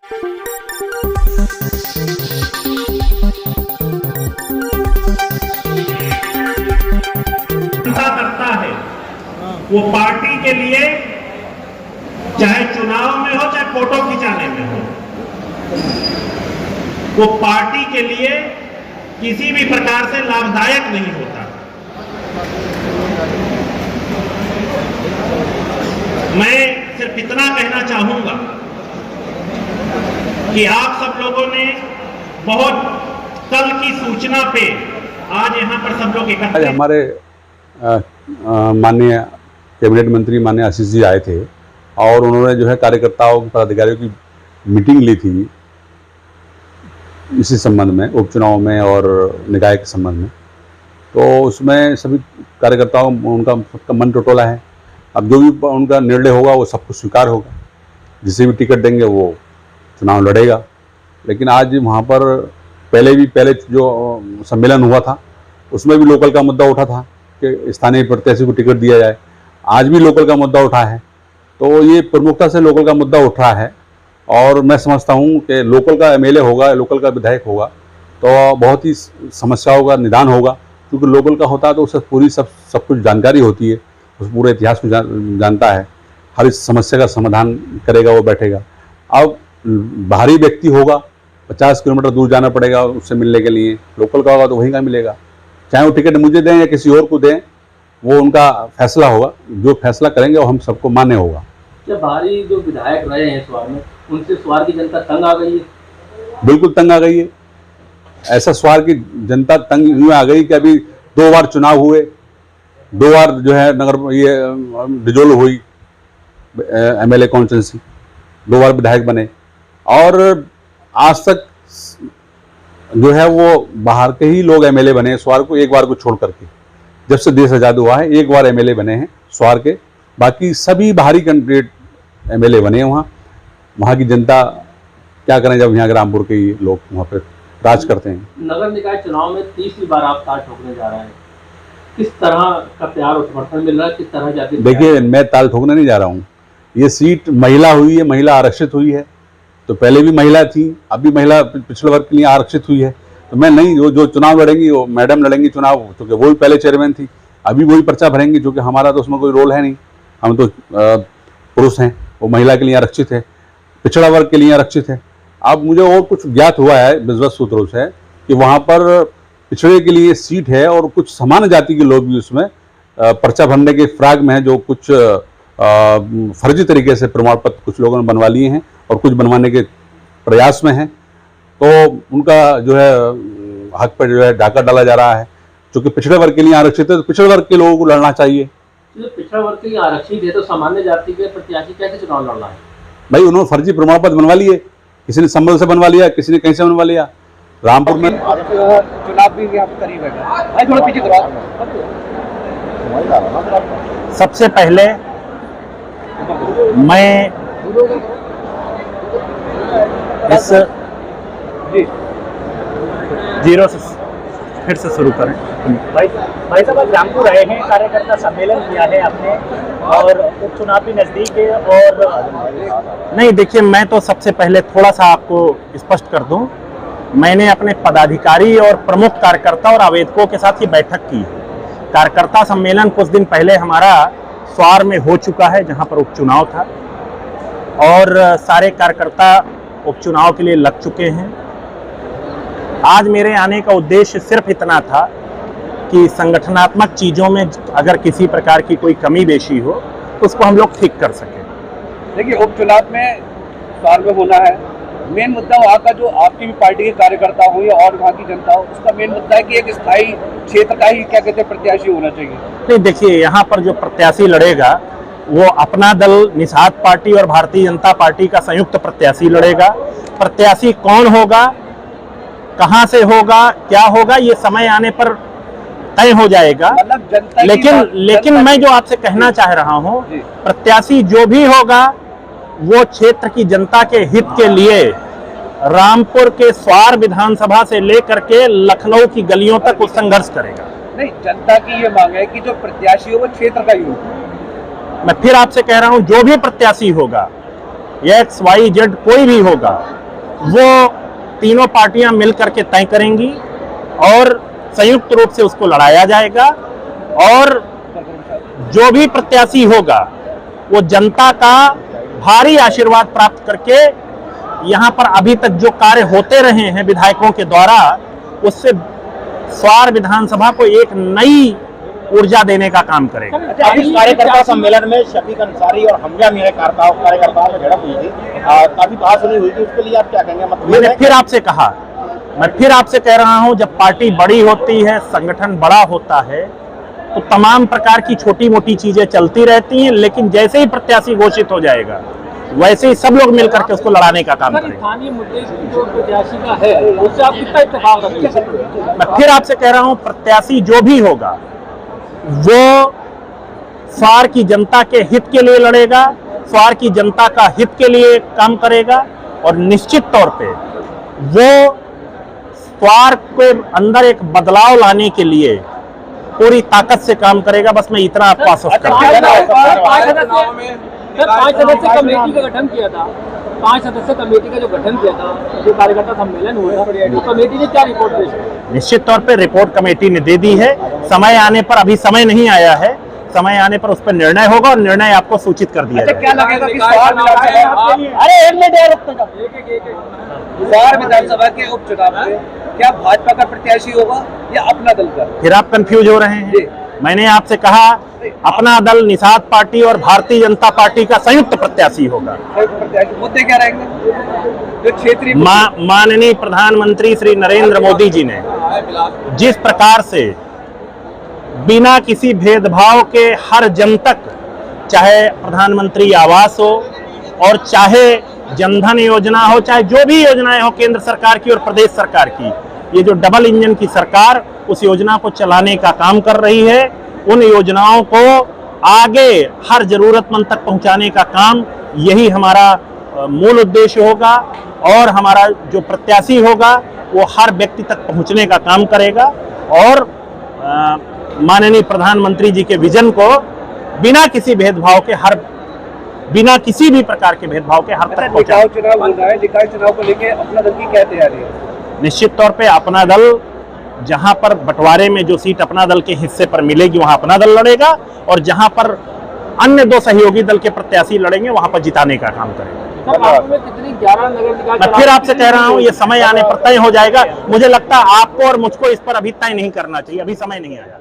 करता है वो पार्टी के लिए, चाहे चुनाव में हो चाहे फोटो खिंचाने में हो, वो पार्टी के लिए किसी भी प्रकार से लाभदायक नहीं होता। मैं सिर्फ इतना कहना चाहूंगा कि आप सब लोगों ने बहुत कल की सूचना पे आज यहाँ पर सब लोग इकट्ठे, हमारे माननीय कैबिनेट मंत्री माननीय आशीष जी आए थे और उन्होंने जो है कार्यकर्ताओं पदाधिकारियों की मीटिंग ली थी इसी संबंध में, उपचुनाव में और निकाय के संबंध में। तो उसमें सभी कार्यकर्ताओं उनका सबका मन टटोला है। अब जो भी उनका निर्णय होगा वो सबको स्वीकार होगा, जिसे भी टिकट देंगे वो चुनाव लड़ेगा। लेकिन आज वहाँ पर पहले जो सम्मेलन हुआ था उसमें भी लोकल का मुद्दा उठा था कि स्थानीय प्रत्याशी को टिकट दिया जाए। आज भी लोकल का मुद्दा उठा है, तो ये प्रमुखता से लोकल का मुद्दा उठ रहा है। और मैं समझता हूँ कि लोकल का एमएलए होगा, लोकल का विधायक होगा तो बहुत ही समस्याओं का निदान होगा, क्योंकि लोकल का होता है तो उसे पूरी सब कुछ जानकारी होती है, उस पूरे इतिहास को जानता है, हर इस समस्या का समाधान करेगा, वो बैठेगा। अब बाहरी व्यक्ति होगा, 50 किलोमीटर दूर जाना पड़ेगा उससे मिलने के लिए, लोकल का होगा तो वहीं का मिलेगा। चाहे वो टिकट मुझे दें या किसी और को दें, वो उनका फैसला होगा, जो फैसला करेंगे वो हम सबको मान्य होगा। जब बाहरी जो विधायक रहे हैं स्वार में, उनसे स्वार की जनता तंग आ गई है? बिल्कुल तंग आ गई है। ऐसा स्वार की जनता तंग यूँ आ गई कि अभी 2 बार चुनाव हुए, 2 बार जो है नगर ये डिजोल्व हुई एमएलए कॉन्स्टिट्यूंसी, 2 बार विधायक बने और आज तक जो है वो बाहर के ही लोग एमएलए बने हैं स्वार को, एक बार को छोड़ करके। जब से देश आज़ाद हुआ है एक बार एमएलए बने हैं स्वार के, बाकी सभी बाहरी कैंडिडेट एमएलए बने हैं। वहाँ की जनता क्या करें जब यहाँ रामपुर के ही लोग वहाँ पर राज करते हैं। नगर निकाय चुनाव में तीसरी बार आप ताल ठोकने जा रहे हैं, किस तरह का प्यार और समर्थन मिल रहा है, किस तरह जाती? देखिए, मैं ताल ठोकने नहीं जा रहा हूँ। ये सीट महिला हुई है, महिला आरक्षित हुई है, तो पहले भी महिला थी, अभी महिला पिछड़े वर्ग के लिए आरक्षित हुई है। तो मैं नहीं, जो चुनाव लड़ेंगी वो मैडम लड़ेंगी चुनाव, क्योंकि वो भी पहले चेयरमैन थी, अभी वही पर्चा भरेंगी, जो कि हमारा तो उसमें कोई रोल है नहीं। हम तो पुरुष हैं, वो महिला के लिए आरक्षित है, पिछड़ा वर्ग के लिए आरक्षित है। अब मुझे और कुछ ज्ञात हुआ है बिजनेस सूत्रों से कि वहाँ पर पिछड़े के लिए सीट है और कुछ समान जाति के लोग भी उसमें पर्चा भरने के फ्राग में है, जो कुछ फर्जी तरीके से प्रमाण पत्र कुछ लोगों ने बनवा लिए हैं और कुछ बनवाने के प्रयास में हैं। तो उनका जो है हक पर जो है डाका डाला जा रहा है, जो कि पिछड़े वर्ग के लिए आरक्षित है, तो पिछड़े वर्ग के लोगों को लड़ना चाहिए। जो पिछड़ा वर्ग के लिए आरक्षित है तो सामान्य जाति के प्रत्याशी कैसे चुनाव लड़ना है? भाई, उन्होंने फर्जी प्रमाण पत्र बनवा लिए, किसी ने संबल से बनवा लिया, किसी ने कहीं से बनवा लिया। रामपुर में चुनाव भी यहाँ करीब है भाई, थोड़ा पीछे करो। सबसे पहले मैं इस जीरो से फिर से शुरू करें। भाई साहब, आप रामपुर आए हैं, कार्यकर्ता सम्मेलन किया है आपने और उपचुनाव भी नजदीक है और नहीं, देखिए, मैं तो सबसे पहले थोड़ा सा आपको स्पष्ट कर दूं, मैंने अपने पदाधिकारी और प्रमुख कार्यकर्ता और आवेदकों के साथ ये बैठक की है। कार्यकर्ता सम्मेलन कुछ दिन पहले हमारा स्वार में हो चुका है, जहां पर उपचुनाव था और सारे कार्यकर्ता उपचुनाव के लिए लग चुके हैं। आज मेरे आने का उद्देश्य सिर्फ इतना था कि संगठनात्मक चीज़ों में अगर किसी प्रकार की कोई कमी बेशी हो तो उसको हम लोग ठीक कर सकें। देखिए, उपचुनाव में स्वार में होना है, मेन मुद्दा वहाँ का जो आपकी भी पार्टी के कार्यकर्ता हो या और वहाँ की जनता हो, उसका मेन मुद्दा है कि एक स्थायी क्षेत्र का ही क्या कहते हैं प्रत्याशी होना चाहिए। नहीं, देखिए, यहाँ पर जो प्रत्याशी लड़ेगा वो अपना दल निषाद पार्टी और भारतीय जनता पार्टी का संयुक्त प्रत्याशी लड़ेगा। प्रत्याशी कौन होगा, कहां से होगा, क्या होगा, ये समय आने पर तय हो जाएगा। लेकिन मैं जो आपसे कहना चाह रहा हूं, प्रत्याशी जो भी होगा वो क्षेत्र की जनता के हित के लिए रामपुर के स्वार विधानसभा से लेकर के लखनऊ की गलियों तक वो संघर्ष करेगा। नहीं, जनता की ये मांग है कि जो प्रत्याशी हो वो क्षेत्र का ही हो। मैं फिर आपसे कह रहा हूं, जो भी प्रत्याशी होगा, XYZ कोई भी होगा, वो तीनों पार्टियां मिल करके तय करेंगी और संयुक्त रूप से उसको लड़ाया जाएगा। और जो भी प्रत्याशी होगा वो जनता का भारी आशीर्वाद प्राप्त करके यहाँ पर अभी तक जो कार्य होते रहे हैं विधायकों के द्वारा, उससे स्वार विधानसभा को एक नई ऊर्जा देने का काम करेगा। अब इस कार्यकर्ता सम्मेलन में शफीक अंसारी और हमजा मियां कार्यकर्ताओं में झड़प हुई थी, काफी बहसुनी हुई थी, उसके लिए आप क्या कहेंगे? मतलब मैंने फिर आपसे कहा, मैं फिर आपसे कह रहा हूं, जब पार्टी बड़ी होती है, संगठन बड़ा होता है, तो तमाम प्रकार की छोटी मोटी चीजें चलती रहती हैं, लेकिन जैसे ही प्रत्याशी घोषित हो जाएगा वैसे ही सब लोग मिलकर के उसको लड़ाने का काम करेंगे। स्थानीय मुद्दे जो प्रत्याशी का है उससे आप कितना इत्तेफाक रखते हैं? मैं फिर आपसे कह रहा हूं, प्रत्याशी जो भी होगा वो स्वार की जनता के हित के लिए लड़ेगा, स्वार की जनता का हित के लिए काम करेगा और निश्चित तौर पे वो स्वार के अंदर एक बदलाव लाने के लिए पूरी ताकत से काम करेगा। बस मैं इतना आपको आश्वस्त करता हूं। 5 सदस्य कमेटी का गठन किया था, 5 सदस्य कमेटी का जो गठन किया था, जो कार्यकर्ता सम्मेलन हुआ, तो कमेटी ने क्या रिपोर्ट पेश की? निश्चित तौर पे रिपोर्ट कमेटी ने दे दी है। समय आने पर, अभी समय नहीं आया है, समय आने पर उस पर निर्णय होगा और निर्णय आपको सूचित कर दिया जाएगा। क्या लगेगा कि स्वार विधानसभा के उपचुनाव में क्या भाजपा का प्रत्याशी होगा या अपना दल का? फिर आप कंफ्यूज हो रहे हैं। मैंने आपसे कहा अपना दल, निषाद पार्टी और भारतीय जनता पार्टी का संयुक्त प्रत्याशी होगा। मुद्दे क्या रहेंगे? जो क्षेत्रीय माननीय प्रधानमंत्री श्री नरेंद्र मोदी जी ने जिस प्रकार से बिना किसी भेदभाव के हर जन तक, चाहे प्रधानमंत्री आवास हो और चाहे जनधन योजना हो, चाहे जो भी योजनाएं हो केंद्र सरकार की और प्रदेश सरकार की, ये जो डबल इंजन की सरकार उस योजना को चलाने का काम कर रही है, उन योजनाओं को आगे हर जरूरतमंद तक पहुंचाने का काम, यही हमारा मूल उद्देश्य होगा। और हमारा जो प्रत्याशी होगा वो हर व्यक्ति तक पहुंचने का काम करेगा और माननीय प्रधानमंत्री जी के विजन को बिना किसी भेदभाव के, बिना किसी भी प्रकार के भेदभाव के हर तक पहुंचाएगा। निकाय चुनाव हो रहा है, निकाय चुनाव को लेकर अपना दल की क्या तैयारी है? निश्चित तौर पे अपना दल, जहां पर बंटवारे में जो सीट अपना दल के हिस्से पर मिलेगी वहां अपना दल लड़ेगा और जहां पर अन्य दो सहयोगी दल के प्रत्याशी लड़ेंगे वहां पर जिताने का काम करेगा। मैं फिर आपसे कह रहा हूं, ये समय आने पर तय हो जाएगा। मुझे लगता है आपको और मुझको इस पर अभी तय नहीं करना चाहिए, अभी समय नहीं आया।